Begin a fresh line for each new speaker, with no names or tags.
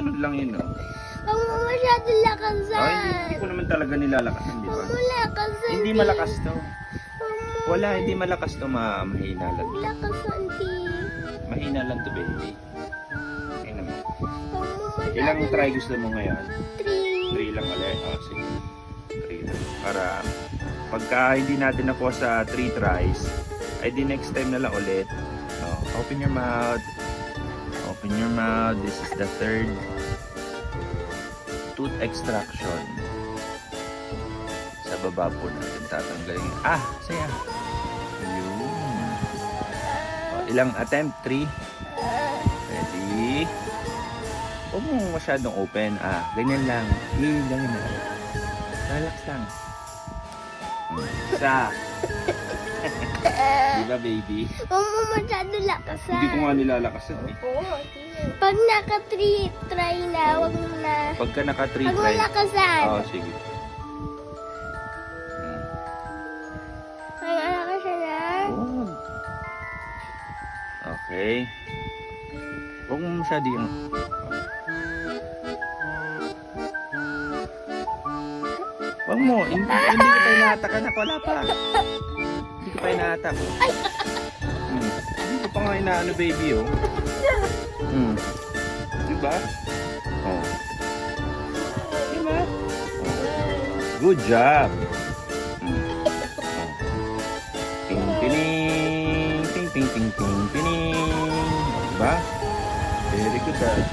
Sunod lang yun, oh.
Huwag mo masyado lakasan.
Oh, hindi ko naman talaga nilalakasan, di ba?
Huwag mo lakasan.
Hindi malakas to.
Huwag mo
Wala, hindi malakas to, mahina lang.
lakasan, T.
Mahina lang to, baby. Ayun naman.
Huwag mo masyado.
Ilang try gusto mo ngayon?
3.
3 lang ulit. Oh, sige. 3 lang. Para pagka hindi natin na po sa 3 tries, ay di next time na lang ulit. Oh, open your mouth. Open your mouth. This is the third tooth extraction. Sa baba po natin tatanggalin. Ah, saya. Ayun. Oh, ilang attempt? 3. Ready? Huwag mo masyadong open. Ah, ganyan lang. Ganyan lang. Relax lang. Isa. Diba, baby?
Huwag mo masyado lakasan.
Hindi ko nga nilalakasan eh.
Pag naka 3 try na, huwag mo na.
Pagka naka 3
Huwag mo
try.
lakasan.
Oo, sige.
Ay, lakasan na.
Oh. Okay. Huwag mo masyado yung... Huwag mo. Hindi ko pa inahatak, anak. Wala pa. Hindi ko pa inahatak. Hindi ko pa nga inaano, baby, oh. Diba? Oh. Diba? Oh. Good job. Ting, tining. Ting, ting, ting, ting, tining. Diba? Very good, dad.